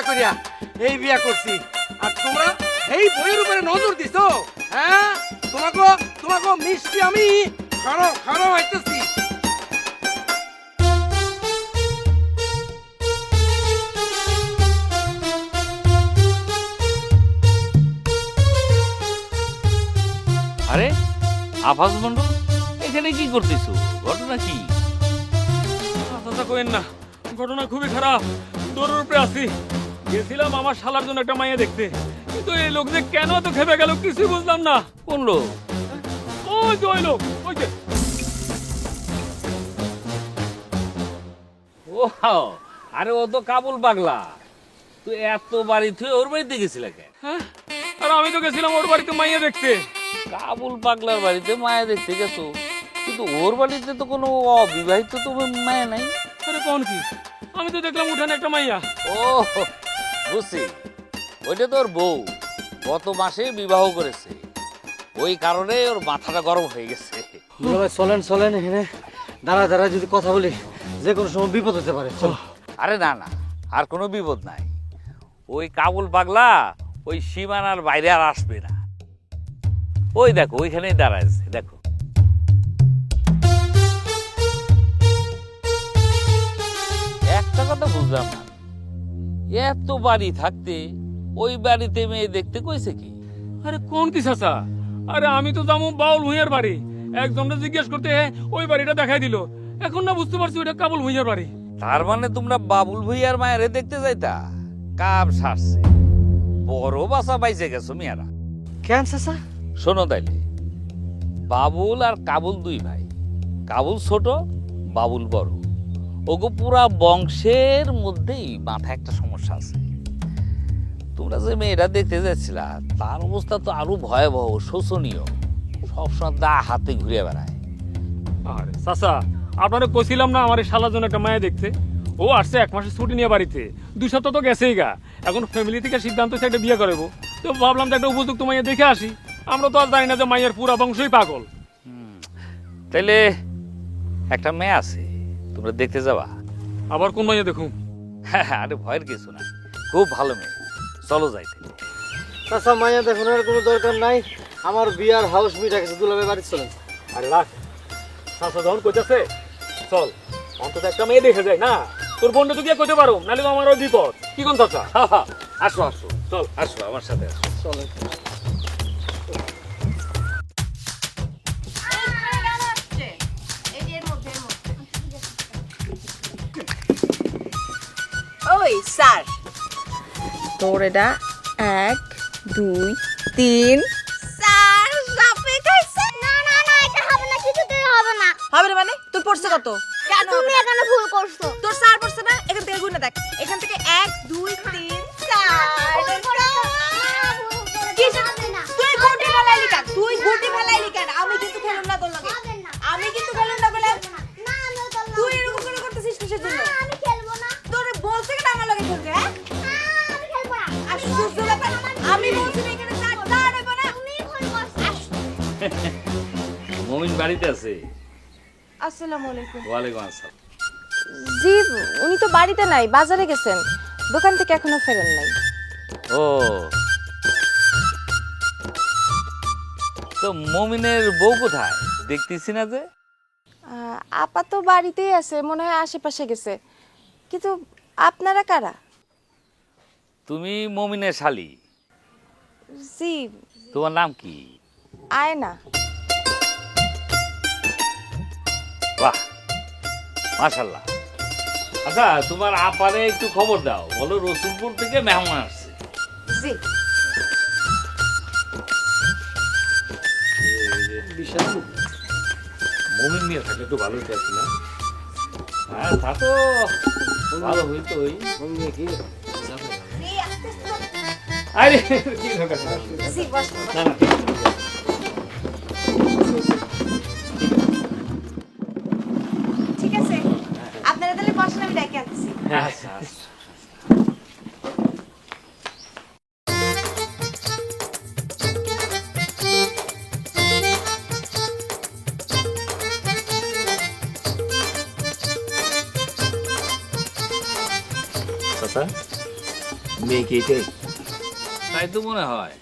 করিয়া এই বিয়া করছি আর তোমরা এই বইয়ের উপরে নজর দিছো। হ্যাঁ, তোমাকে তোমাকে মিষ্টি আমি খারাপ খারাপ হইতেছি। আরে আফাজ মন্ডল, এখানে কি করতেছো? ঘটনা কি? কথা কইেন না, ঘটনা খুবই খারাপ। দৌড়ের উপরে আছি, গেছিলাম আমার শালার জন্য একটা মাইয়া দেখতে, কিন্তু এই লোক যে কেন তো খেপে গেল কিছুই বুঝলাম না। কোন লোক? ওই যে ওই লোক, ওই যে। ও আরে ও তো কাবুল পাগলা। তুই এত বাড়ি তুই ওর বাড়িতে গেছিলা কেন? হ্যাঁ, আর আমি তো গেছিলাম ওর বাড়িতে মাইয়া দেখতে। কাবুল পাগলার বাড়িতে মায়া দেখতে গেছো, কিন্তু ওর বাড়িতে তো কোনো অবিবাহিত তোমার মায়া নাই। আরে কোন কি, আমি তো দেখলাম উঠানে একটা মাইয়া। ও বুঝছি, ওইটা তো ওর বউ গত মাসে বিবাহ করেছে, ওই কারণে ওর মাথাটা গরম হয়ে গেছে। ভাই চলেন চলেন, এখানে দাঁড়া দাঁড়া যদি কথা বলি যে কোনো সময় বিপদ হতে পারে। চলো। আরে না না, আর কোনো বিপদ নাই। ওই কাবুল পাগলা ওই সীমানার বাইরে আর আসবে না। ওই দেখো ওইখানেই দাঁড়ায় আছে, দেখো। একটা কথা বুঝলাম না, এত বাড়ি থাকতে ওই বাড়িতে মেয়ে দেখতে কইছে কি? আরে কোন কি চাচা, আরে আমি তো যাবো বাউল ভুঁইয়ার বাড়ি, একজনটা জিজ্ঞেস করতে ওই বাড়িটা দেখাই দিল। এখন না বুঝতে পারছি ওইটা কাবুল ভুঁইয়ার বাড়ি। তার মানে তোমরা বাবুল ভুইয়ার মায়েরে দেখতে যাইতা? কাম সারছে, বড় বাসা পাইছে গেছো মিয়ারা। কেন চাচা? শোনো তাইলে, বাবুল আর কাবুল দুই ভাই, কাবুল ছোট বাবুল বড়। ওগো পুরা বংশের মধ্যেই মাথায় একটা সমস্যা আছে। তোমরা যে মেয়েরা দেখতে যাচ্ছিলা তার অবস্থা তো আরো ভয়াবহ, শোচনীয়। সবসময় দা হাতে ঘুরে বেড়ায়। আরে চাচা, আপনারা কইছিলাম না আমার এই শালার জন্য একটা মায়া দেখতে? ও আসছে 1 মাসের ছুটি নিয়ে বাড়িতে, 2 সপ্তাহ তো গেছেই গা। এখন ফ্যামিলি থেকে সিদ্ধান্ত হচ্ছে একটা বিয়ে করবো, তো ভাবলাম যে একটা উপযুক্ত মাইয়া দেখে আসি। আমরা তো আর জানি না যে মাইয়ার পুরা বংশই পাগল। তাইলে একটা মেয়ে আছে, তোমরা দেখতে যাবা? আবার কোন মাইয়া দেখুন? আরে ভয়ের কিছু নাই, খুব ভালো মেয়ে, চলো যাইতে। চাচা মাইয়া দেখানোর কোনো দরকার নাই, আমার বিয়ার হাউস মিট আছে, দুলাভাই বাড়ি চলেন। আরে রাখ, চাচা যখন কইতাছে চল, অন্তত একটা মেয়ে দেখে যায় না। তোর বোনটা তো গিয়ে কইতে পারো, নাহলে তো আমারও বিপদ। কি কোন চাচা? আসো আসো, চল আসো আমার সাথে আসো। চলেন। ওই স্যার, তোর এটা 1 2 3 স্যার সাপে খাইছে। না না না, এটা হবে না, কিছুতেই হবে না। হবে না মানে? তোর পড়ছে কত? কেন তুমি এখানে ভুল করছো। তোর স্যার পড়ছে না? এখান থেকে গুণে দেখ, এখান থেকে 1 2 3 4। তুই গুটি ফেলাইলি কেন? তুই গুটি ফেলাইলি কেন? আমি কিন্তু খেলুম না তোর লগে, আমি কিন্তু খেলুম না বলে। না আমি খেলবো তুই এরকম করে করতেছিস কিসের জন্য? না, আমি খেলবো না। তোর বলছে কেন আমার লগে খেলতে? হ্যাঁ, আমি খেলবো না। আশ্চর্য ব্যাপার। আমি বলছি না এখানে দাঁড়াবো না। তুমি ভুল করছো। মমিন বাড়িতে আছে? আসসালামু আলাইকুম। ওয়ালাইকুম আসসালাম। জি, উনি তো বাড়িতে নাই, বাজারে গেছেন, দোকান থেকে এখনো ফেরেন নাই। ও, তো মমিনের বউ কোথায়? দেখতেছি না যে। আপা তো বাড়িতেই আছে, মনে হয় আশেপাশে গেছে। কিন্তু আপনারা কারা? তুমি মমিনের শালি? জি, তোমার নাম কি? আয়না। বাহ, মাশাআল্লাহ। আচ্ছা, তোমার আপারে একটু খবর দাও, বলো রসুলপুর থেকে মেহমান আসছে। জি, মমিন নিয়ে থাকলে একটু ভালো হতো না? হ্যাঁ, তা তো ভালো হইতো। আরে কি দরকার? জি, বসো। না না, ঠিক আছে, আপনারা তাহলে বসেন, আমি ডেকে আনছি। আচ্ছা আচ্ছা। চাচা, মেয়েকে এটাই। তাই তো মনে হয়।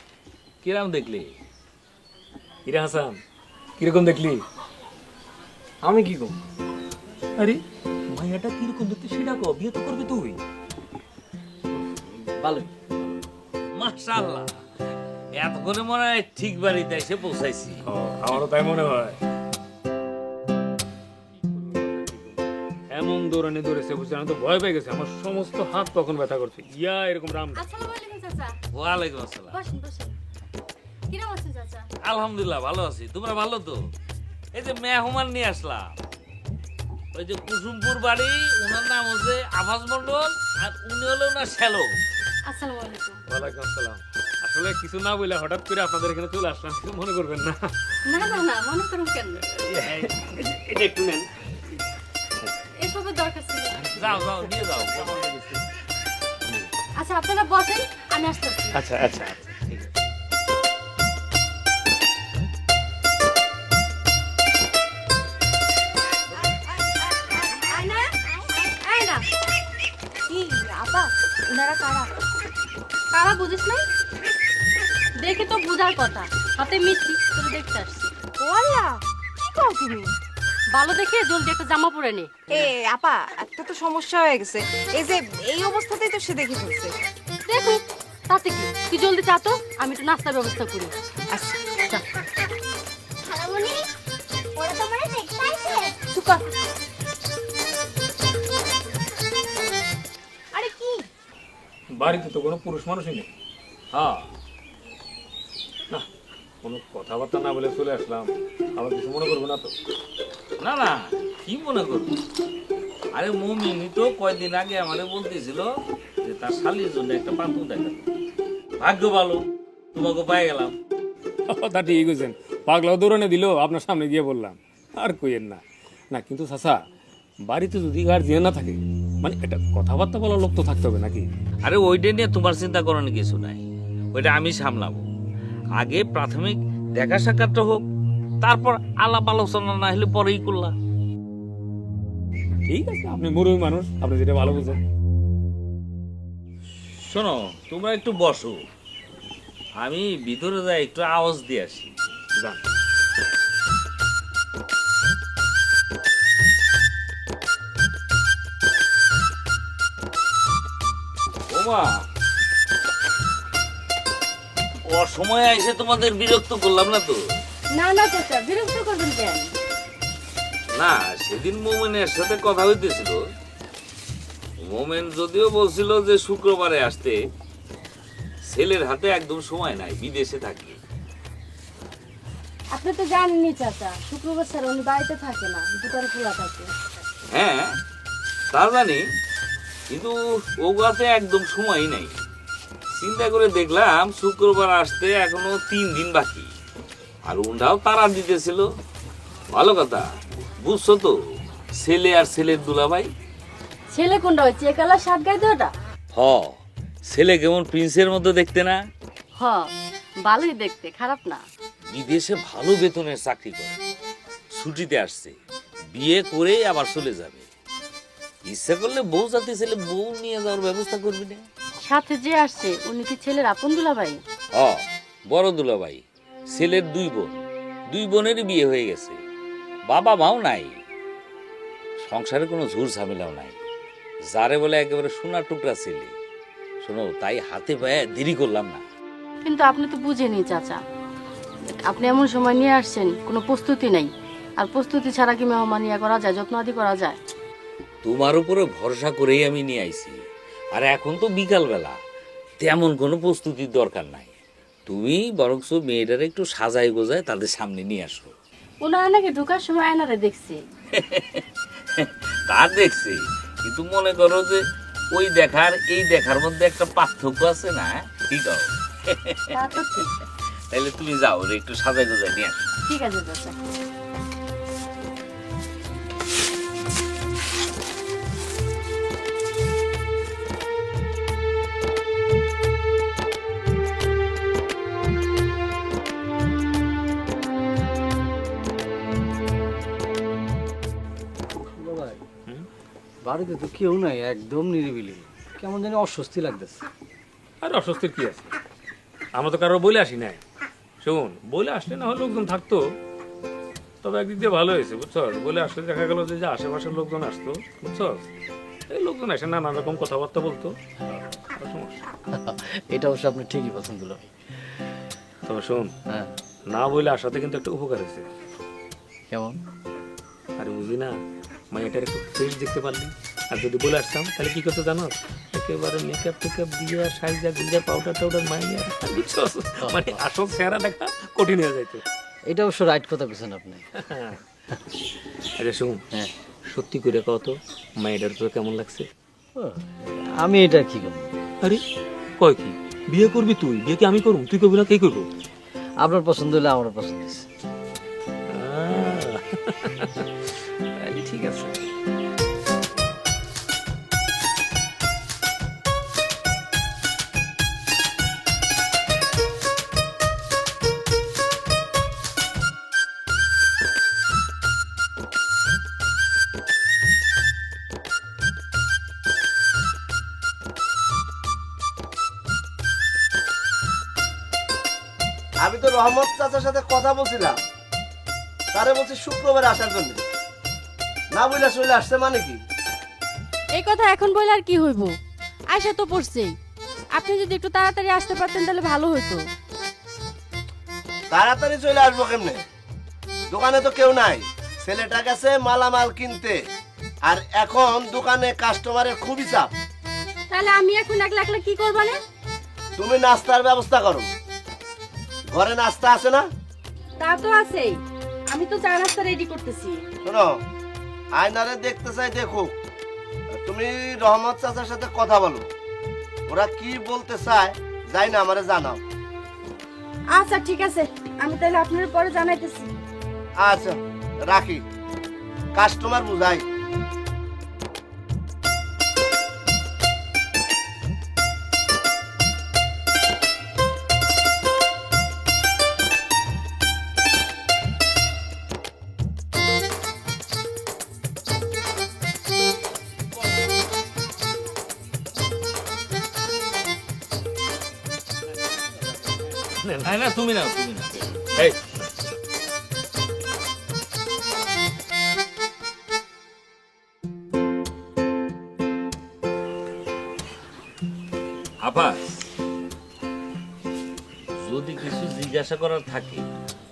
কিরাম দেখলি? ইরা হাসান, কিরকম দেখলি? আমি কি কম? আরে মাইয়াটা কিরকম দেখতে সেটা কো, বিয়ে তো করবি তুই। ভালোই। মাশাআল্লাহ, এতক্ষণে মনে হয় ঠিক বাড়িতে এসে পৌঁছাইছি। আমারও তাই মনে হয়। এমন দৌড়ানি দৌড়েছে বুঝছে, আমি তো ভয় পেয়ে গেছি, আমার সমস্ত হাত তখন ব্যথা করছে। ইয়া এরকম রাম। আসসালামু আলাইকুম চাচা। ওয়ালাইকুম আসসালাম। বসেন বসেন। কিরকম আছেন চাচা? আলহামদুলিল্লাহ ভালো আছি। তোমরা ভালো তো? এই যে মেহমান নিয়ে আসলাম, ওই যে কুসুমপুর বাড়ি, ওনার নাম হচ্ছে আভাস মন্ডল, আর উনি হলো ওনার শ্যালো। আসসালামু আলাইকুম। ওয়ালাইকুম আসসালাম। আসলে কিছু না বলে হঠাৎ করে আপনাদের এখানে চলে আসলাম, কিছু মনে করবেন না। না না না, মনে করুন কেন? এটা একটু নেন। এসবের দরকার ছিল। যাও যাও নিয়ে যাও। আচ্ছা আপনারা বসেন, আমি আসতেছি। আচ্ছা আচ্ছা ঠিক আছে। আয়না, আয়না। কি আপা, ওনারা কারা? কারা বুঝিস নাই? দেখে তো বোঝার কথা, হাতে মিষ্টি তোর দেখতে আসছি। ও আল্লাহ, কি কও তুমি? ভালো দেখে জলদি একটা জামা পরে নে। এ আপা, একটা তো সমস্যা হয়ে গেছে। এই যে এই অবস্থাতেই তো সে দেখে ফেলছে। দেখুন তাতে কি, তুই জলদি চা তো, আমি একটু নাস্তার ব্যবস্থা করি। আচ্ছা চা। খালামণি ওরা তোমার দেখতে আইছে। চুকা। আরে কি? বাড়িতে তো কোনো পুরুষ মানুষই নেই। হ্যাঁ না, কোনো কথাবার্তা না বলে চলে আসলাম, আমার কিছু মনে করবো না তো? না না, কি মনে করবো? আরে মমিনি তো কয়দিন আগে আমাদের বলতেছিল যে তার শালির জন্য একটা পাত্র দেখা। ভাগ্য ভালো, তোমাকে পাই গেলাম। তা ঠিক হয়েছেন, পাগলাও দৌড়ানে দিল, আপনার সামনে গিয়ে বললাম। আর কইেন না। না কিন্তু চাচা, বাড়িতে যদি গার্জিয়ান না থাকে, মানে এটা কথাবার্তা বলার লোক তো থাকতে হবে নাকি? আরে ওইটা নিয়ে তোমার চিন্তা করার কিছু নাই, ওইটা আমি সামলাবো। আগে প্রাথমিক দেখা সাক্ষাৎটা হোক, তারপর আলাপ আলোচনা না হলে পরেই করলাম। ঠিক আছে, আপনি মুরব্বী মানুষ, আপনি যেটা ভালো বুঝেন। শোনো, তোমরা একটু বসো, আমি ভিতরে যাই একটু আওয়াজ দিয়ে আসি। যান। ওমা, অসময়ে এসে তোমাদের বিরক্ত করলাম না তো? না না চাচা, বিরক্ত করবেন কেন? না, সেদিন মোমেনের সাথে কথা হইতেছিল। মোমেন যদিও বলছিল যে শুক্রবারে আসতে, ছেলের হাতে একদম সময় নাই, বিদেশে থাকি। আপনি তো জানেনই চাচা, শুক্রবার স্যার উনি বাড়িতে থাকে না, দুপুরে খোলা থাকে। হ্যাঁ তা জানি, কিন্তু ওগাতে একদম সময় নাই। চিন্তা করে দেখলাম শুক্রবার আসতে এখনো 3 দিন বাকি, আর উন্ডাও তারা দিতেছিল। ভালো কথা, বুঝছো তো, ছেলে আর ছেলের দুলাভাই। ছেলে কোনটা, ওই চেকালা শার্ট গায়ে ওটা? হ, ছেলে কেমন প্রিন্সের মতো দেখতে না? হ, ভালোই দেখতে, খারাপ না। বিদেশে ভালো বেতনের চাকরি করে, ছুটিতে আসছে, বিয়ে করে আবার চলে যাবে। ইচ্ছা করলে বউ জাতি ছেলে বউ নিয়ে যাওয়ার ব্যবস্থা করবি না? সাথে যে আসছে উনি কি ছেলের আপন দুলাভাই? হ, বড় দুলাভাই। ছেলের 2 বোন, 2 বোনেরই বিয়ে হয়ে গেছে, বাবা মাও নাই, সংসারে কোনো ঝুর ঝামেলাও নাই। যারে বলে একেবারে সোনার টুকরা ছেলে। শোনো, তাই হাতে পায়ে দেরি করলাম না। কিন্তু আপনি তো বুঝেনি চাচা, আপনি এমন সময় নিয়ে আসছেন, কোনো প্রস্তুতি নেই। আর প্রস্তুতি ছাড়া কি মেহমানিয়া করা যায়, যত্ন আদি করা যায়? তোমার উপরে ভরসা করেই আমি নিয়ে আইছি। আর এখন তো বিকালবেলা, তেমন কোনো প্রস্তুতির দরকার নাই। তুমি বরংস মেয়েটারে একটু সাজাই গোজায় তাদের সামনে নিয়ে আসো। ওনারা নাকি ঢোকার সময় আয়নারে দেখছি। তা দেখছি, কিন্তু মনে করো যে ওই দেখার এই দেখার মধ্যে একটা পার্থক্য আছে না? ঠিক আছে, তা তো ঠিক। তাহলে তুমি যাও, ওরে একটু সাজাই গোজায় নিয়ে আসো। ঠিক আছে চাচা। বাড়িতে তো কেউ নাই, একদম নিরিবিলি, কেমন জানি অস্বস্তি লাগতেছে। আর অস্বস্তির কি আছে? আমরা তো কারো বলে আসি নাই। শোন, বলে আসলে না হয় লোকজন থাকতো, তবে একদিক দিয়ে ভালো হয়েছে বুঝছো। বলে আসলে দেখা গেল যে আশেপাশের লোকজন আসতো বুঝছো, এই লোকজন এসে নানা রকম কথাবার্তা বলতো, আর সমস্যা। এটা অবশ্য আপনি ঠিকই পছন্দ ভাই। তবে শোন, হ্যাঁ, না বলে আসাতে কিন্তু একটা উপকার হয়েছে। কেমন? আরে বুঝি না, মাইয়াটার একটু ফ্রেশ দেখতে পারলি। আর যদি বলে আসতাম তাহলে কি করতে জানো, একেবারে মেকআপ টেকআপ দিয়ে সাইজা গুজা পাউডার টাউডার মাইয়া বুঝছো, মানে আসল চেহারা দেখা কঠিন হয়ে যাইতো। এটা অবশ্য রাইট কথা বলছেন আপনি। আরে শুন, হ্যাঁ, সত্যি করে কত মাইয়াটার তো কেমন লাগছে? ও, আমি এটা কি করবো? আরে কয় কি, বিয়ে করবি তুই? বিয়ে কি আমি করবো? তুই করবি না কে করবো? আপনার পছন্দ হলে আমারও পছন্দ হয়েছে। তাহলে ঠিক আছে। আমি তো রহমত চাচার সাথে কথা বলছিলাম, তারে বলছি শুক্রবারে আসার জন্য। না বইলা চলে আসছে মানে কি? এই কথা এখন বলে আর কি হইব? আয়সা তো পড়ছেই। আপনি যদি একটু তাড়াতাড়ি আসতে পারতেন তাহলে ভালো হতো। তাড়াতাড়ি চলে আসবো কেমনে? দোকানে তো কেউ নাই, ছেলেটা গেছে মালামাল কিনতে, আর এখন দোকানে কাস্টমারের খুবই চাপ। তাহলে আমি এখন একলা একলা কি করব না? তুমি নাস্তার ব্যবস্থা করো, ঘরে নাস্তা আছে না? তা তো আছেই, আমি তো চা নাস্তা রেডি করতেছি। শোনো, আয়নারে দেখতে চাই দেখুক, তুমি রহমত চাচার সাথে কথা বলো, ওরা কি বলতে চায় যাই না আমারে জানাও। আচ্ছা ঠিক আছে, আমি তাহলে আপনার পরে জানাইতেছি। আচ্ছা রাখি, কাস্টমার বুঝাই। না তুমি না, তুমি না। এই আপা, যদি কিছু জিজ্ঞাসা করার থাকে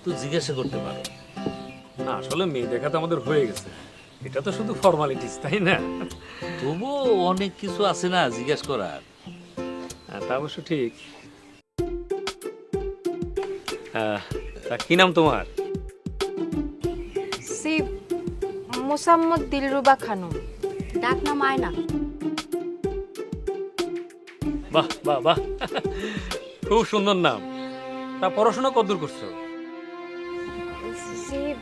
তো জিজ্ঞাসা করতে পারো। না, আসলে মেয়ে দেখা তো আমাদের হয়ে গেছে, এটা তো শুধু ফর্মালিটিস, তাই না? তবুও অনেক কিছু আছে না জিজ্ঞেস করার। হ্যাঁ, তা অবশ্য ঠিক। তা কি নাম তোমার? শিব মোসাম্মদ দিলরুবা খানম। ডাক নাম আয়না। বাহ বাহ বাহ, খুব সুন্দর নাম। তা পড়াশোনা কতদূর করছো? শিব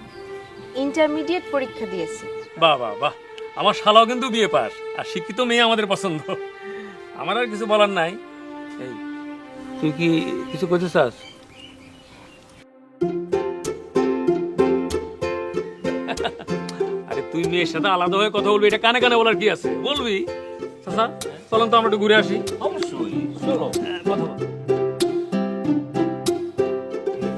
ইন্টারমিডিয়েট পরীক্ষা দিয়েছি। বাহ বাহ বাহ, আমার শালাও কিন্তু বিয়ে পাস, আর শিক্ষিত মেয়ে আমাদের পছন্দ। আমার আর কিছু বলার নাই। এই, তুই কি কিছু করতে চাস? আরে তুই মেয়ের সাথে আলাদা হয়ে কথা বলবি, এটা কানে কানে বলার কি আছে? বলবি। চাচা চলেন তো আমরা একটু ঘুরে আসি। অবশ্যই, চলো। কথা বল।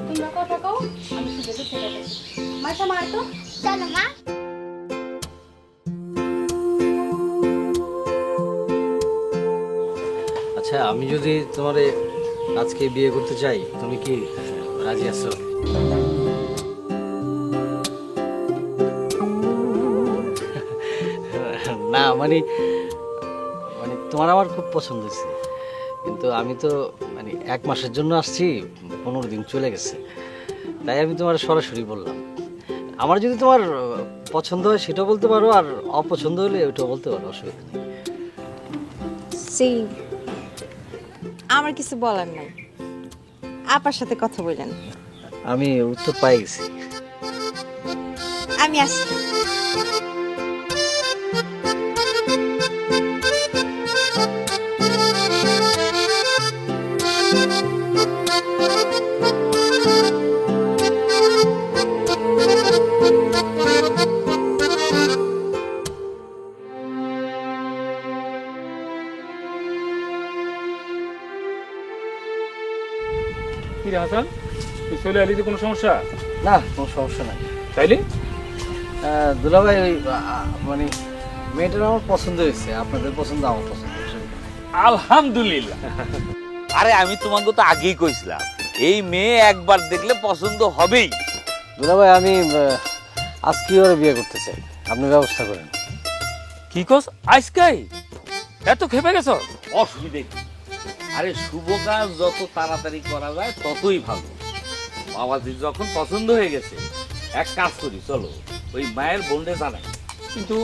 তোমরা কথা কও, আমি শুধু দেখে যাচ্ছি। মাথা মার তো। চলো মা। আচ্ছা, আমি যদি তোমারে আজকে বিয়ে করতে চাই, তুমি কি রাজি আছো? না মানে মানে তোমার আমার খুব পছন্দ হয়েছে, কিন্তু আমি তো মানে 1 মাসের জন্য আসছি, 15 দিন চলে গেছে, তাই আমি তোমার সরাসরি বললাম। আমার যদি তোমার পছন্দ হয় সেটাও বলতে পারো, আর অপছন্দ হলে ওইটাও বলতে পারো, অসুবিধা নেই। শিব আমার কিছু বলার নাই, আপার সাথে কথা বললেন। আমি উত্তর পাই গেছি। আমি আসি। কি রে হাসান, তুই চলে এলি, কোনো সমস্যা? না, কোনো সমস্যা নাই। তাইলে দুলাভাই ওই মানে মেয়েটার আমার পছন্দ হয়েছে, আপনাদের পছন্দ আমার পছন্দ হয়েছে। আলহামদুলিল্লাহ। আরে আমি তোমাকে তো আগেই কইছিলাম এই মেয়ে একবার দেখলে পছন্দ হবেই। দুলাভাই আমি আজকে ওরে বিয়ে করতে চাই, আপনি ব্যবস্থা করেন। কি কস আজকাই? এত খেপে গেছ? অসুবিধে কি? আরে শুভ কাজ যত তাড়াতাড়ি করা যায় ততই ভালো। বাবাজির যখন পছন্দ হয়ে গেছে, এক কাজ করি, চলো ওই মায়ের বোনডে জানাই। কিন্তু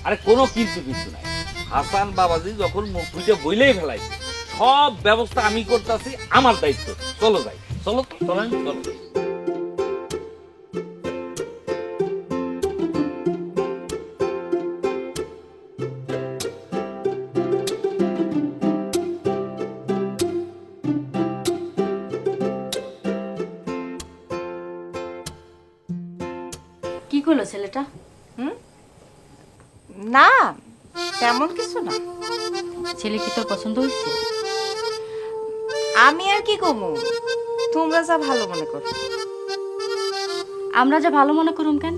আরে কোনো কিন্তু কিছু নাই। হাসান বাবাজি যখন মুখ বুঝে বইলেই ফেলাইছে, সব ব্যবস্থা আমি করতেছি, আমার দায়িত্ব। চলো যাই, চলো তো, চলেন, চলো। কি করলো ছেলেটা? না তেমন কিছু না। ছেলে কি তোর পছন্দ হয়েছে? আমি আর কি কমু, তোমরা যা ভালো মনে করো। আমরা যা ভালো মনে করুম কেন?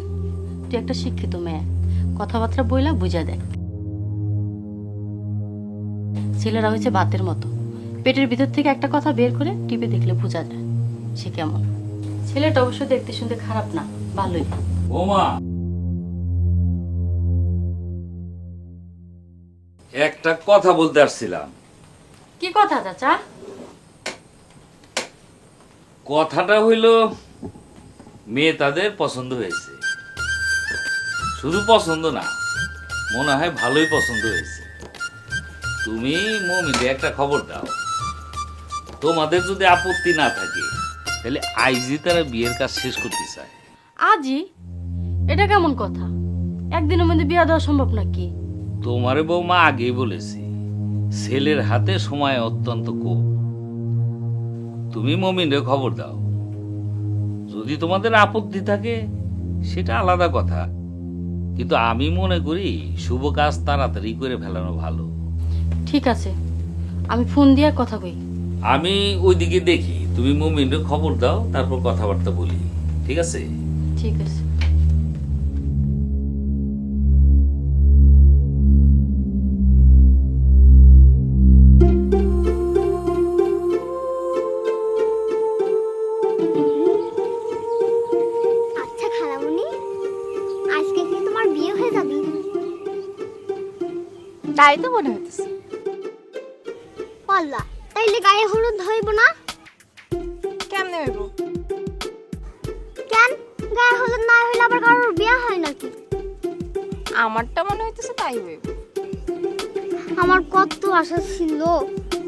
তুই একটা শিক্ষিত মেয়ে, কথাবার্তা বইলা বুঝা দেখ। ছেলেরা হয়েছে ভাতের মতো, পেটের ভিতর থেকে একটা কথা বের করে টিপে দেখলে বোঝা যায় সে কেমন। ছেলেটা অবশ্য দেখতে শুনতে খারাপ না, ভালোই। ওমা, একটা কথা বলতে আসছিলাম। কি কথা চাচা? কথাটা হইল মেয়ে তাদের পছন্দ হয়েছে। শুধু পছন্দ না, মনে হয় ভালোই পছন্দ হয়েছে। তুমি মমিকে একটা খবর দাও, তোমাদের যদি আপত্তি না থাকে তাহলে আইজি তারা বিয়ের কাজ শেষ করতে চায়। আজই? এটা কেমন কথা? একদিনের মধ্যে বিয়া দেওয়া সম্ভব নাকি? তোমারে বৌমা আগেই বলেছি, ছেলের হাতে সময় অত্যন্ত কম। তুমি মমিনের খবর দাও, যদি তোমাদের আপত্তি থাকে সেটা আলাদা কথা, কিন্তু আমি মনে করি শুভ কাজ তাড়াতাড়ি করে ফেলানো ভালো। ঠিক আছে, আমি ফোন দিয়ে কথা কই। আমি ওইদিকে দেখি, তুমি মমিনের খবর দাও, তারপর কথাবার্তা বলি, ঠিক আছে? ঠিক আছে। আচ্ছা খালামণি, আজকে কি তোমার বিয়ে হয়ে যাবে? তাই তো মনে হইতেছে। পাল্লা, তাইলে গায়ে হলুদ হইব না? কেমনে হইব? কেন গায়ে হলুদ না হইলে আবার কারোর বিয়ে হয় নাকি? আমারটা মনে হইতেছে তাই হইব। আমার কত আশা ছিল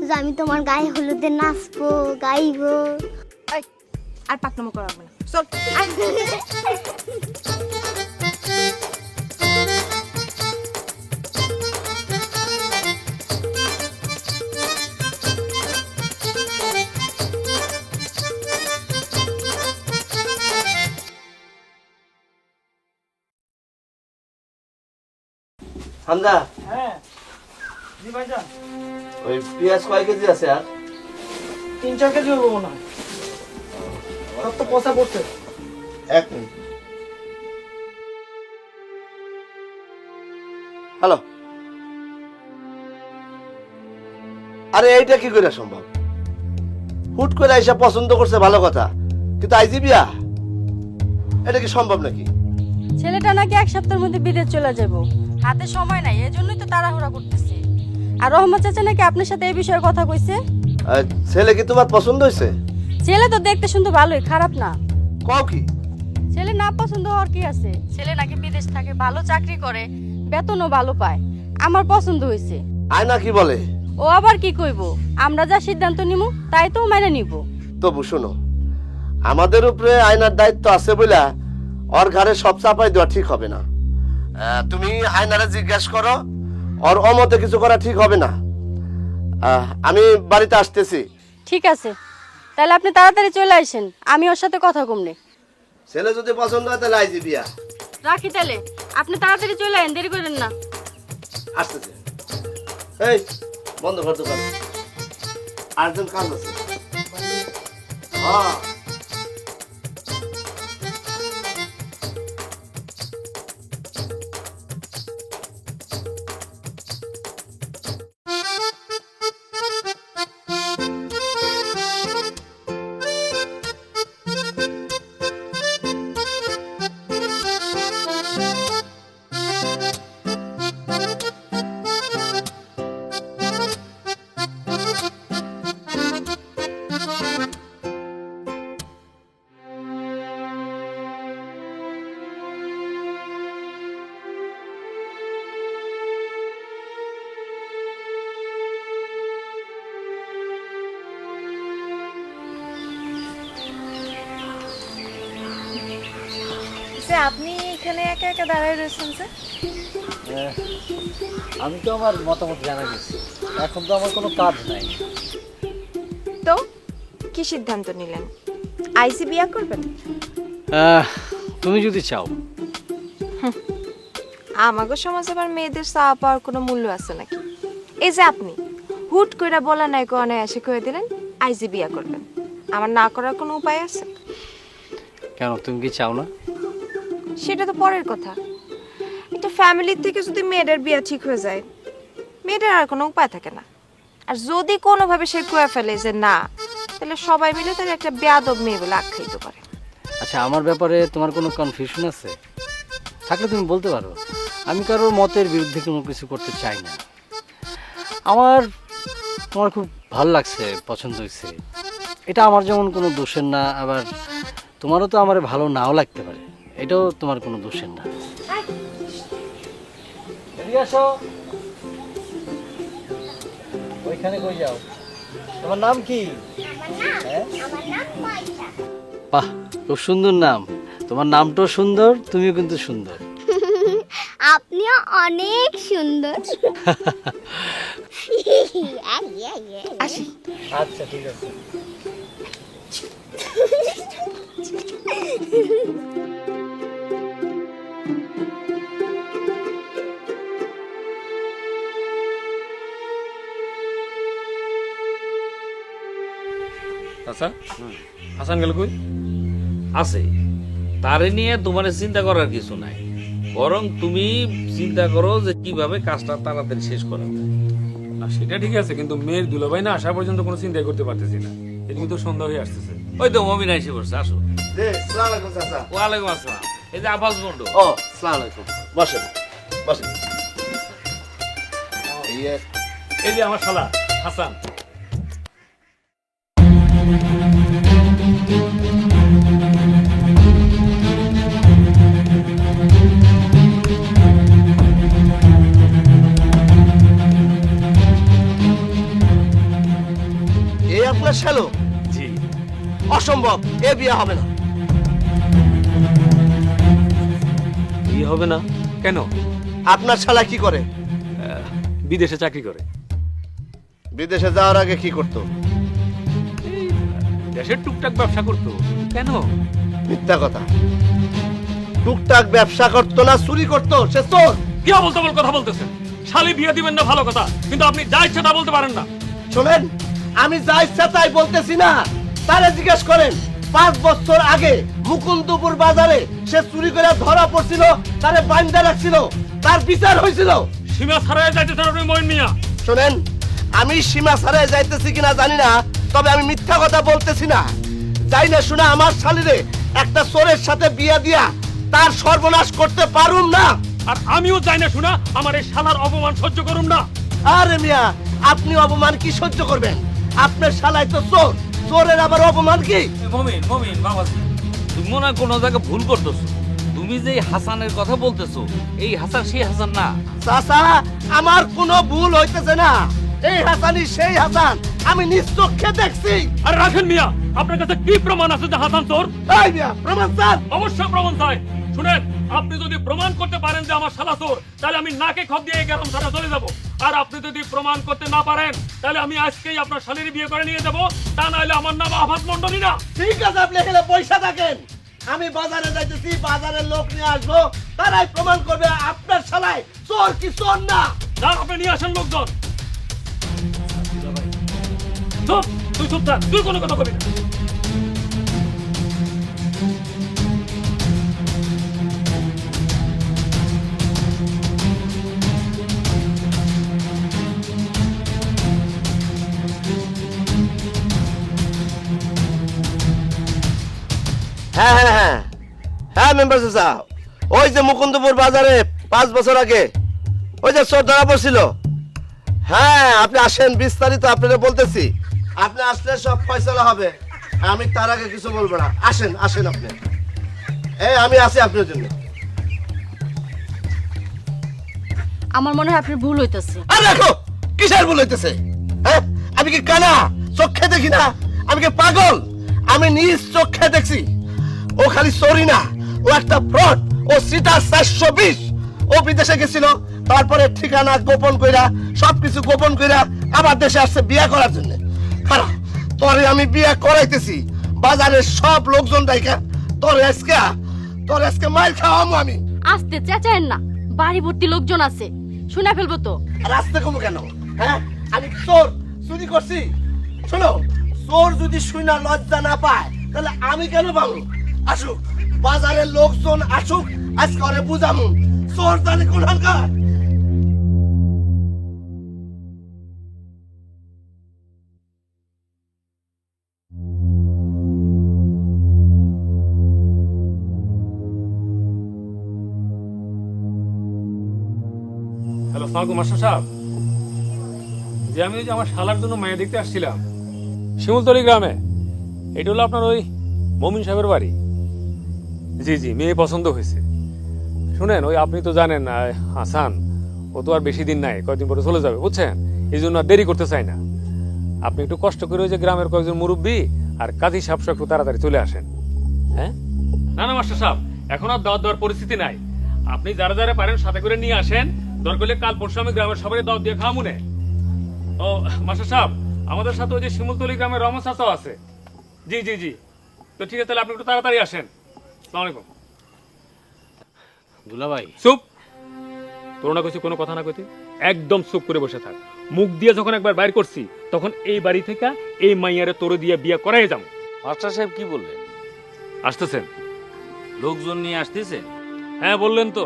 যে আমি তোমার গায়ে হলুদে নাচবো, গাইবো। এই, আর পাকনামো করা হবে না, চল আয়। হামদা, হ্যাঁ জি ভাইজান, ওই পেঁয়াজ কয় কেজি আছে? আর 3-4 কেজি হবো মনে হয়, সব তো পচা পড়ছে। এক মিনিট। হ্যালো, আরে এইটা কি করে সম্ভব? হুট করে আইসা পছন্দ করছে ভালো কথা, কিন্তু আইজি বিয়া, এটা কি সম্ভব নাকি? ছেলেটা নাকি 1 সপ্তাহের মধ্যে বিদেশ চলে যাব, হাতে সময় নাই, এজন্যই তো তাড়াহুড়া করতেছে। আর রহমত চাচা নাকি আপনার সাথে এই বিষয়ে কথা কইছে। ছেলে কি তোমার পছন্দ হয়েছে? ছেলে তো দেখতে শুনতে ভালোই, খারাপ না। কও কি? ছেলে না পছন্দ হওয়ার কি আছে? ছেলে নাকি বিদেশ থাকে, ভালো চাকরি করে, বেতনও ভালো পায়। আমার পছন্দ হয়েছে। আয়না কি বলে? ও আবার কি কইব? আমরা যা সিদ্ধান্ত নিমু তাই তো মেনে নিব। তবু শোনো, আমাদের উপরে আয়নার দায়িত্ব আছে বলে ওর ঘরে সব চাপাই দেওয়া ঠিক হবে না। তুমি আয়নারে জিজ্ঞেস করো, ওর অমতে কিছু করা ঠিক হবে না। আমি বাড়িতে আসতেছি। ঠিক আছে, তাহলে আপনি তাড়াতাড়ি চলে আসেন, আমি ওর সাথে কথা কমনে। ছেলে যদি পছন্দ হয় তাহলে আইজি বিয়া। রাখি তাহলে, আপনি তাড়াতাড়ি চলে আসেন, দেরি করেন না। আসতেছে। এই বন্ধ কর দোকান, আর্জেন্ট কাজ আছে। হ্যাঁ আপনি এখানে একা একা দাঁড়ায় রয়েছেন যে? আমি তো আমার মতামত জানা গেছি, এখন তো আমার কোনো কাজ নাই। তো কি সিদ্ধান্ত নিলেন? আইসি বিয়া করবেন? তুমি যদি চাও। আমাগো সমাজে আবার মেয়েদের চাওয়া পাওয়ার কোনো মূল্য আছে নাকি? এই যে আপনি হুট করে বলা নাই কোনে এসে কয়ে দিলেন আইসি বিয়া করবেন, আমার না করার কোনো উপায় আছে? কেন, তুমি কি চাও না? সেটা তো পরের কথা। একটা ফ্যামিলির থেকে যদি মেয়েদের বিয়ে ঠিক হয়ে যায়, মেয়েটার আর কোনো উপায় থাকে না। আর যদি কোনোভাবে সে কয়ে ফেলে যে না, তাহলে সবাই মিলে তার একটা বেয়াদব মেয়ে বলে আখ্যায়িত করে। আচ্ছা, আমার ব্যাপারে তোমার কোনো কনফিউশন আছে? থাকলে তুমি বলতে পারো। আমি কারোর মতের বিরুদ্ধে কোনো কিছু করতে চাই না। আমার তোমার খুব ভালো লাগছে, পছন্দ হয়েছে, এটা আমার যেমন কোনো দোষের না, আবার তোমারও তো আমার ভালো নাও লাগতে পারে, এটাও তোমার কোনো দোষের না। এদিকে আসো। ওইখানে কই যাও? তোমার নাম কি? বাহ, খুব সুন্দর নাম। তোমার নামটাও সুন্দর, তুমিও কিন্তু সুন্দর। আপনিও অনেক সুন্দর। আসি। আচ্ছা, ঠিক আছে। আচ্ছা, হাসান গেল কই? আছে, তারে নিয়ে তোমার চিন্তা করার কিছু নাই, বরং তুমি চিন্তা করো যে কিভাবে কাজটা তাড়াতাড়ি শেষ করা যায়। না সেটা ঠিক আছে, কিন্তু মেয়ের দুলাভাই না আসা পর্যন্ত কোনো চিন্তাই করতে পারতেছি না। এদিকে তো সন্ধ্যা হয়ে আসতেছে। ওই তো মমিনা এসে পড়ছে, আসো। আসসালামু আলাইকুম চাচা। ওয়ালাইকুম আসসালাম। এই যে আফাজ বন্ধু। ও, আসসালামু আলাইকুম। বসেন বসেন। এই যে আমার শালা হাসান। এই আপনার শ্যালো? জি। অসম্ভব, এ বিয়ে হবে না। বিয়ে হবে না কেন? আপনার শালা কি করে? বিদেশে চাকরি করে। বিদেশে যাওয়ার আগে কি করতো? দেশের টুকটাক ব্যবসা করতো। কেন? মিথ্যা কথা। টুকটাক ব্যবসা করতো না, চুরি করতো, সে চোর। কি বলতে বল কথা বলতেছেন? শালি বিয়ে দিবেন না ভালো কথা, কিন্তু আপনি যা ইচ্ছা তা বলতে পারেন না। শোনেন, আমি যা ইচ্ছা তাই বলতেছি না, তারে জিজ্ঞেস করেন। 5 বছর আগে মুকুন্দপুর বাজারে সে চুরি করে ধরা পড়ছিল, তারে বান্ধা রাখছিল, তার বিচার হয়েছিল। সীমা ছাড়াই যাইতেছেন আপনি মইন মিয়া। শোনেন, আমি সীমা ছাড়াই যাইতেছি কিনা জানি না, তবে আমি মিথ্যা কথা বলতেছি না। যাই না শোনা আমার শালীরে একটা চোরের সাথে বিয়ে দিয়া তার সর্বনাশ করতে পারুম না। আর আমিও চাই না শোনা আমার এই শালার অপমান সহ্য করুম না। আরে মিয়া, আপনি অপমান কি সহ্য করবেন? আপনার শালাই তো চোর, চোরের আবার অপমান কি? মমিন মমিন বাবাজি, তুমি মনে হয় কোনো জায়গায় ভুল করতেছো। তুমি যে এই হাসানের কথা বলতেছো, এই হাসান সেই হাসান না। চাচা, আমার কোনো ভুল হইতেছে না। এই হাসানই সেই হাসান, আমি নিজ চোখে দেখছি। আর রাখেন মিয়া, আপনার কাছে কি প্রমাণ আছে যে হাসান চোর? এই মিয়া, প্রমাণ চান? অবশ্যই প্রমাণ চাই। শুনেন, আপনি যদি প্রমাণ করতে পারেন যে আমার শালা চোর, তাহলে আমি নাকে খপ দিয়ে এই গ্রাম ছাড়া চলে যাব। আর আপনি যদি প্রমাণ করতে না পারেন, তাহলে আমি আজকেই আপনার শালীর বিয়ে করে নিয়ে যাব। তা নাহলে আমার নাম আফাত মন্ডলী না। ঠিক আছে, আপনি এখানে পয়সা থাকেন, আমি বাজারে যাইতেছি, বাজারের লোক নিয়ে আসবো, তারাই প্রমাণ করবে আপনার শালাই চোর কি চোর না। যান, আপনি নিয়ে আসেন লোকজন। চুপ, তুই চুপ থাক, তুই কোনো কথা বলবি না। হ্যাঁ হ্যাঁ হ্যাঁ হ্যাঁ মেম্বার চাচা, ওই যে মুকুন্দপুর বাজারে 5 বছর আগে ওই যে চোর ধরা পড়ছিল। হ্যাঁ আপনি আসেন, বিস্তারিত আপনাকে বলতেছি। আপনি আসলে সব ফয়সালা হবে, আমি তার আগে কিছু বলবো না। আসেন আসেন আপনি, এই আমি আছি আপনার জন্য। আমার মনে হয় আপনার ভুল হইতেছে। আর দেখো কিসের ভুল হইতেছে? হ্যাঁ আমি কি কানা, চোখে দেখি না? আমি কি পাগল? আমি নিজ চোখে দেখছি। ও খালি চোরি না, ও একটা ফ্রড, ও সিটার 420। ও বিদেশে গেছিল, তারপরে ঠিকানা গোপন কইরা সবকিছু গোপন কইরা আবার দেশে আসছে বিয়ে করার জন্য। খারাপ তোরে আমি বিয়ে করাইতেছি, বাজারের সব লোকজন ডাইকা তোরে আজকে মাইর খাওয়ামো আমি। আস্তে চেঁচায়েন না, বাড়ি ভর্তি লোকজন আছে, শুনে ফেলবো তো। রাস্তা কমো কেন? হ্যাঁ আমি চোর চুরি করছি? শোনো, চোর যদি শুনা লজ্জা না পায় তাহলে আমি কেন পাবো? আসুক বাজারের লোকজন আসুক, আজকে ওরে বুঝামু চোর জানি কোনখানকার। হ্যালো, সালাম মাস্টার সাহেব। যে আমি ওই যে আমার শালার জন্য মেয়ে দেখতে আসছিলাম শিমুলতলি গ্রামে, এটা হলো আপনার ওই মমিন সাহেবের বাড়ি। জি জি, মেয়ে পছন্দ হয়েছে। শুনেন, ওই আপনি তো জানেন হাসান, ও তো আর বেশি দিন নাই, কয়েকদিন পরে চলে যাবে, বুঝছেন? এই জন্য আর দেরি করতে চাই না। আপনি একটু কষ্ট করে ওই যে গ্রামের কয়েকজন মুরব্বী আর কাজী সাহেব একটু তাড়াতাড়ি চলে আসেন। হ্যাঁ না না মাস্টার সাহেব, এখন আর দাওয়াত দেওয়ার পরিস্থিতি নাই। আপনি যারা যারা পারেন সাথে করে নিয়ে আসেন, দরকার হলে কাল পরশু আমি গ্রামের সবাই দাওয়াত দিয়ে খাওয়া মনে। ও মাস্টার সাহেব, আমাদের সাথে ওই যে শিমুলতলি গ্রামের রহমান চাচাও আছে। জি জি জি, তো ঠিক আছে, তাহলে আপনি একটু তাড়াতাড়ি আসেন। আসসালামু আলাইকুম। দুলাভাই, চুপ, তোর না কিছু কোনো কথা না কইতে, একদম চুপ করে বসে থাক। মুখ দিয়ে যখন একবার বাইর করছি, তখন এই বাড়ি থেকে এই মাইয়ারে তোরে দিয়ে বিয়ে করাই যাবো। মাস্টার সাহেব কি বললেন? আসতেছেন? লোকজন নিয়ে আসতেছেন? হ্যাঁ বললেন তো।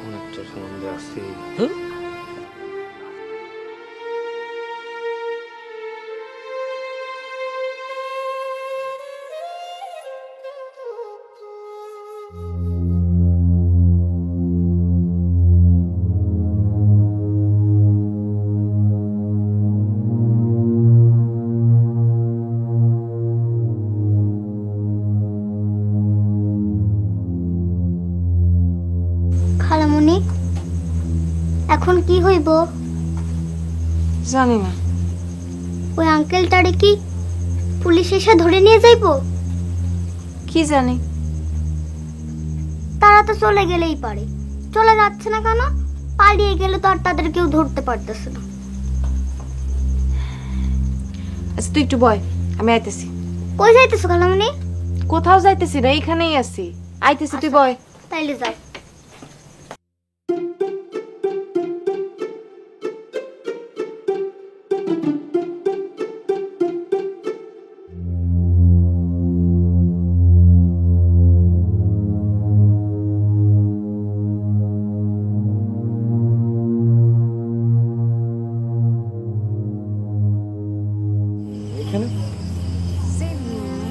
অনেকটা সম্বন্ধে আছে। খালামণি, এখন কি হইব? জানি না। ওই আঙ্কেলটারে কি পুলিশ এসে ধরে নিয়ে যাইব? কি জানি। তারা তো চলে গেলেই পারে, চলে যাচ্ছে না কেন? পালিয়ে গেলে তো আর তাদের কেউ ধরতে পারতেছে না। আচ্ছা তুই একটু বয়, আমি আইতেছি। কই যাইতেছো খালামণি? কোথাও যাইতেছি না, এইখানেই আছি, আইতেছি, তুই বয়। তাইলে যাও।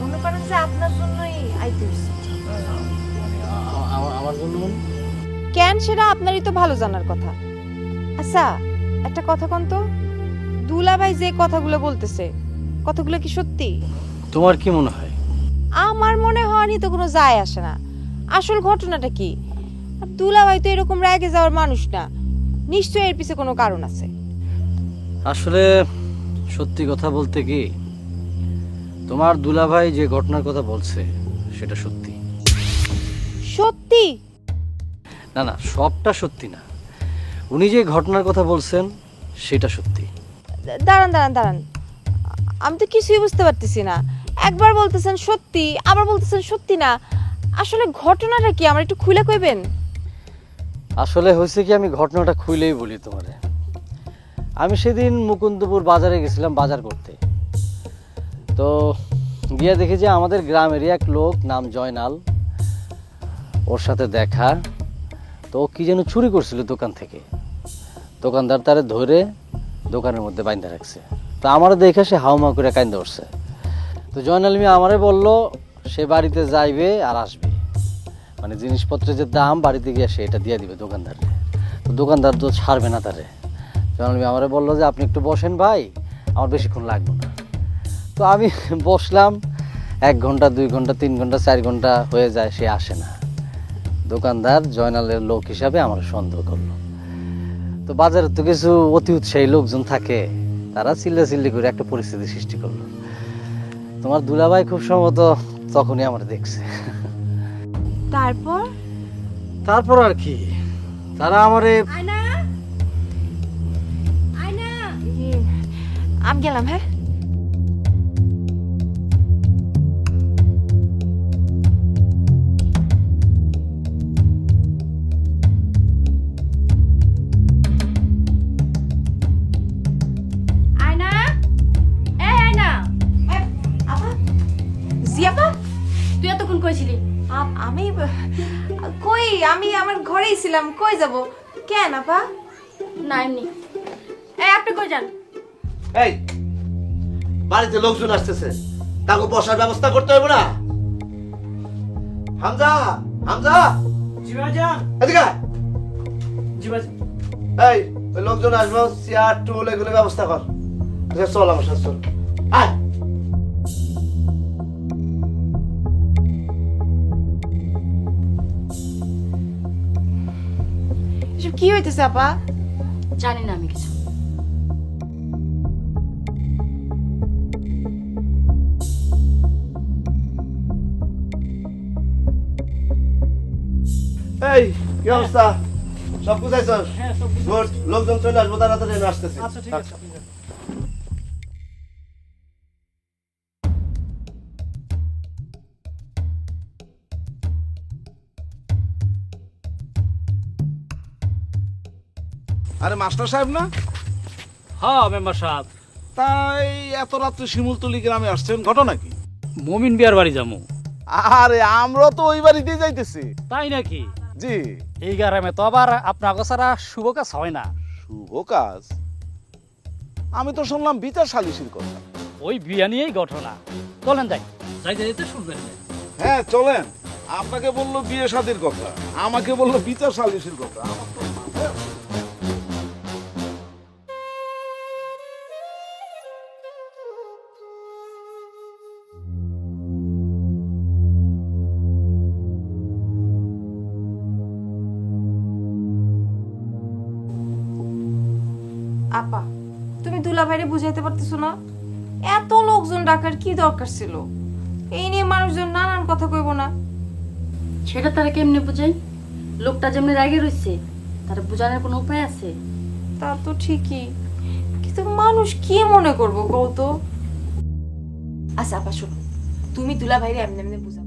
মনে করেন যে আপনার জন্যই আইতেছি। আমার জন্য মানে? কেন সেটা আপনারই তো ভালো জানার কথা। আচ্ছা একটা কথা কোন তো, দুলাভাই যে কথাগুলো বলতেছে, কথাগুলো কি সত্যি? তোমার কি মনে হয়? আমার মনে হয়নি তো কোনো যায় আসে না। আসল ঘটনাটা কি? আর দুলাভাই তো এরকম রেগে যাওয়ার মানুষ না, নিশ্চয়ই এর পিছে কোনো কারণ আছে। আসলে সত্যি কথা বলতে কি, তোমার দুলাভাই যে ঘটনার কথা বলছে সেটা সত্যি। সত্যি? না না, সবটা সত্যি না, উনি যে ঘটনার কথা বলছেন সেটা সত্যি। দাঁড়ান দাঁড়ান দাঁড়ান, আমি তো কিছুই বুঝতে পারতেছি না। একবার বলতেছেন সত্যি, আবার বলতেছেন সত্যি না। আসলে ঘটনাটা কি আমার একটু খুলে কইবেন? আসলে হয়েছে কি, আমি ঘটনাটা খুইলেই বলি তোমারে। আমি সেদিন মুকুন্দপুর বাজারে গেছিলাম বাজার করতে, তো গিয়ে দেখি যে আমাদের গ্রামেরই এক লোক নাম জয়নাল, ওর সাথে দেখা। তো ও কি যেন চুরি করছিল দোকান থেকে, দোকানদার তারে ধরে দোকানের মধ্যে বাইন্ধা রাখছে। তো আমার দেখে সে হাউমা করে কান্দা উঠছে। তো জয়নাল মিয়া আমারে বলল সে বাড়িতে যাইবে আর আসবে, মানে জিনিসপত্রের যে দাম বাড়িতে গিয়ে সে এটা দিয়ে দিবে দোকানদারকে। তো দোকানদার তো ছাড়বে না তারে। জয়নাল মিয়া আমারে বললো যে আপনি একটু বসেন ভাই, আমার বেশিক্ষণ লাগবে না। তো আমি বসলাম, 1 ঘন্টা 2 ঘন্টা 3 ঘন্টা 4 ঘন্টা হয়ে যায়, সে আসে না। দোকানদার জয়নালের লোক হিসাবে আমার সন্দেহ করলো। তো বাজারে তো কিছু অতি উৎসাহী লোকজন থাকে, তারা চিল্লাচিল্লি করে একটা পরিস্থিতি সৃষ্টি করলো। তোমার দুলাভাই খুব সম্ভবত তখনই আমার দেখছে। তারপর আর কি, তারা আমারে আমি গেলাম। হ্যাঁ, জিয়াপা, তুই এতক্ষণ কইছিলি? আমি কই, আমি আমার ঘরেই ছিলাম। কই যাব? কেন আপা? না এমনি। আপনি কই যান? এই বাড়িতে লোকজন আসতেছে, তাকে বসার ব্যবস্থা করতে হবে না? হামজা, হামজা, জি ভাইজান। এদিকে আয়। জি ভাইজান। এই ওই লোকজন আসবো, চেয়ার টুল এগুলো ব্যবস্থা কর। আচ্ছা চল আমার সাথে চল, আয়। এসব কি হইতেছে আপা? জানি না আমি কিছু। এই কি অবস্থা? সব বুঝাইছস? গুড, লোকজন চলে আসবো, তাড়াতাড়ি আমি আসতেছি। আচ্ছা ঠিক আছে। আরে মাস্টার সাহেব না? হ্যাঁ মেম্বার সাহেব, তাই এত রাত্রে শিমুলতলি গ্রামে আসছেন, ঘটনা কি? মমিন বিয়ার বাড়ি যাবো। আরে আমরা তো ওই বাড়িতেই যাইতেছি। তাই নাকি? জি। এই গ্রামে তো আবার আপনার ছাড়া শুভ কাজ হয় না। শুভ কাজ? আমি তো শুনলাম বিচার সালিসির কথা। ওই বিয়া নিয়েই ঘটনা। চলেন যাই, যাইতে যাইতে শুনবেন। হ্যাঁ চলেন। আপনাকে বললো বিয়ে শাদীর কথা, আমাকে বললো বিচার সালিসির কথা। আমার তো মাথায় আসে না। আপা, তুমি দুলাভাইরে বুঝাইতে পারতেছো না? এত লোকজন ডাকার কি দরকার ছিল? এই নিয়ে মানুষজন নানান কথা কইব না? সেটা তারা কেমনে বুঝাই? লোকটা যেমনি রাগে রইছে, তারা বুঝানোর কোনো উপায় আছে? তা তো ঠিকই, কিন্তু মানুষ কি মনে করবো কৌত? আচ্ছা আপা শোনো, তুমি দুলাভাইরে এমনি এমনি বুঝাবা।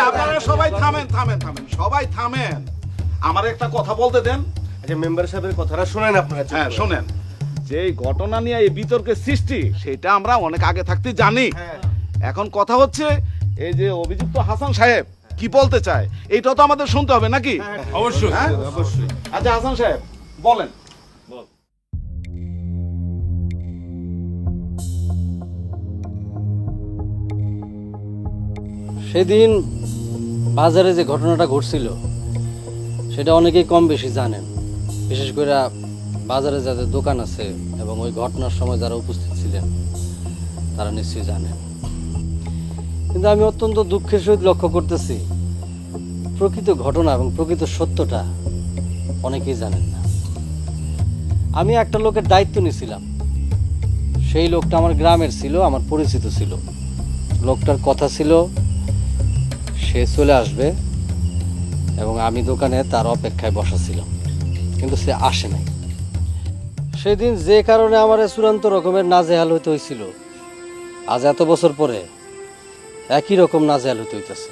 আপনারা সবাই থামেন থামেন থামেন, সবাই থামেন। আমার একটা কথা বলতে দেন। আচ্ছা মেম্বার সাহেবের কথাটা শুনেন আপনারা। হ্যাঁ শোনেন, যে এই ঘটনা নিয়ে এই বিতর্কের সৃষ্টি সেটা আমরা অনেক আগে থাকতে জানি। এখন কথা হচ্ছে এই যে অভিযুক্ত হাসান সাহেব কি বলতে চায়, এইটাও তো আমাদের শুনতে হবে নাকি? অবশ্যই। হ্যাঁ অবশ্যই। আচ্ছা হাসান সাহেব বলেন। সেদিন বাজারে যে ঘটনাটা ঘটছিল সেটা অনেকেই কম বেশি জানেন, বিশেষ করে বাজারে যাদের দোকান আছে এবং ওই ঘটনার সময় যারা উপস্থিত ছিলেন তারা নিশ্চয়ই জানেন। কিন্তু আমি অত্যন্ত দুঃখের সহিত লক্ষ্য করতেছি প্রকৃত ঘটনা এবং প্রকৃত সত্যটা অনেকেই জানেন না। আমি একটা লোকের দায়িত্ব নিয়েছিলাম, সেই লোকটা আমার গ্রামের ছিল, আমার পরিচিত ছিল। লোকটার কথা ছিল সে চলে আসবে এবং আমি দোকানে তার অপেক্ষায় বসা ছিলাম, কিন্তু সে আসে নাই। সেদিন যে কারণে আমার চূড়ান্ত রকমের নাজেহাল হইতে হয়েছিল, আজ এত বছর পরে একই রকম নাজেহাল হতে হইতেছে।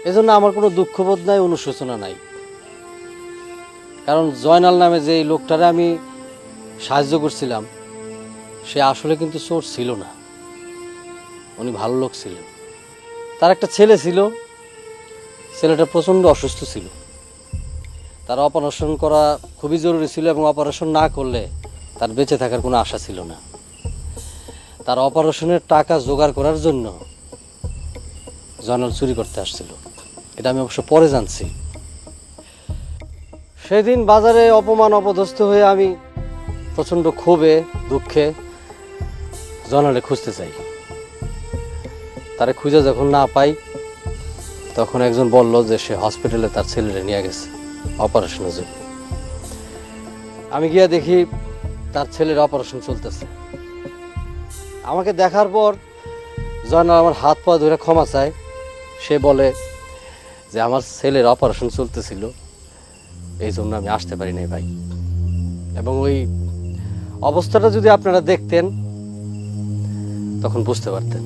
এজন্য আমার কোনো দুঃখবোধ নাই, অনুশোচনা নাই। কারণ জয়নাল নামে যে লোকটারে আমি সাহায্য করছিলাম, সে আসলে কিন্তু চোর ছিল না, উনি ভালো লোক ছিলেন। তার একটা ছেলে ছিল, ছেলেটা প্রচণ্ড অসুস্থ ছিল, তার অপারেশন করা খুবই জরুরি ছিল এবং অপারেশন না করলে তার বেঁচে থাকার কোনো আশা ছিল না। তার অপারেশনের টাকা জোগাড় করার জন্য জয়নাল চুরি করতে আসছিল, এটা আমি অবশ্য পরে জানছি। সেদিন বাজারে অপমান অপদস্থ হয়ে আমি প্রচণ্ড ক্ষোভে দুঃখে জয়নালে খুঁজতে চাই। তারে খুঁজে যখন না পাই, তখন একজন বলল যে সে হসপিটালে তার ছেলেরে নিয়ে গেছে অপারেশনের জন্য। আমি গিয়ে দেখি তার ছেলের অপারেশন চলতেছে। আমাকে দেখার পর জয়নাল আমার হাত পা ধরে ক্ষমা চায়। সে বলে যে আমার ছেলের অপারেশন চলতেছিল, এই জন্য আমি আসতে পারি নাই ভাই। এবং ওই অবস্থাটা যদি আপনারা দেখতেন তখন বুঝতে পারতেন।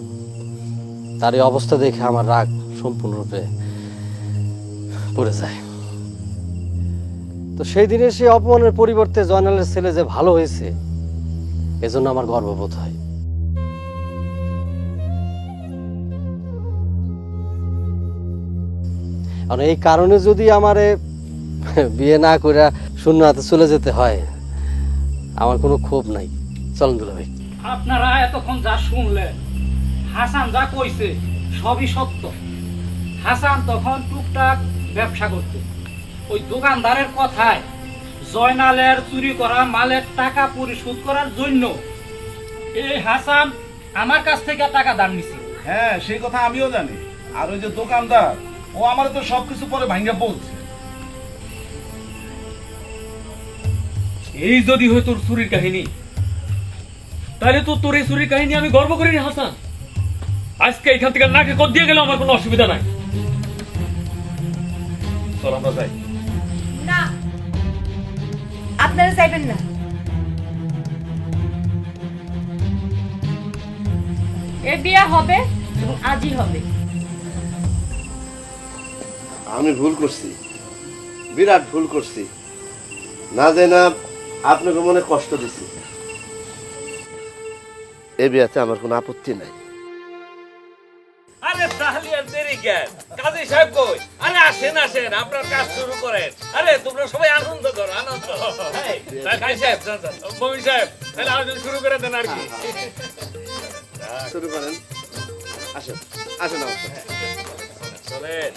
তার এই অবস্থা দেখে আমার রাগ সম্পূর্ণরূপে পড়ে যায়। তো সেই দিনে সেই অপমানের পরিবর্তে জয়নালের ছেলে যে ভালো হয়েছে, এজন্য আমার গর্ববোধ হয়। আর এই কারণে যদি আমারে বিয়ে না করে শূন্য হাতে চলে যেতে হয়, আমার কোনো ক্ষোভ নাই। চলুন দুলা ভাই। আপনারা এতক্ষণ যা শুনলেন, হাসান যা কইছে সবই সত্য। হাসান তখন টুকটাক ব্যবসা করতে, ওই দোকানদারের কথায় জয়নালের চুরি করা মালের টাকা পরিশোধ করার জন্য এই হাসান আমার কাছ থেকে টাকা ধার নিছিল। হ্যাঁ, সেই কথা আমিও জানি। আর ওই যে দোকানদার, ও আমার তো সবকিছু পরে ভাঙ্গা বলছে। এই যদি হয় তোর চুরির কাহিনী, তাহলে তো তোর এই চুরির কাহিনী আমি গর্ব করি হাসান। আজকে এখান থেকে নাকে কর দিয়ে গেলে আমার কোনো অসুবিধা নাই। চল আমরা যাই। না, আপনারা যাইবেন না। এর বিয়ে হবে এবং আজই হবে। আমি ভুল করছি, বিরাট ভুল করছি। না জানা আপনাকে মনে কষ্ট দিচ্ছি। এ বিয়াতে আমার কোনো আপত্তি নাই। আরে তাহলে আর দেরি কেন? কাজী সাহেব কই? আরে আসেন আসেন, আপনার কাজ শুরু করেন। আরে তোমরা সবাই আনন্দ করো, আনন্দ। কাজী সাহেব, মমিন সাহেব, তাহলে আয়োজন শুরু করে দেন আর কি। শুরু করেন। আসেন আসেন, অবশ্যই চলেন।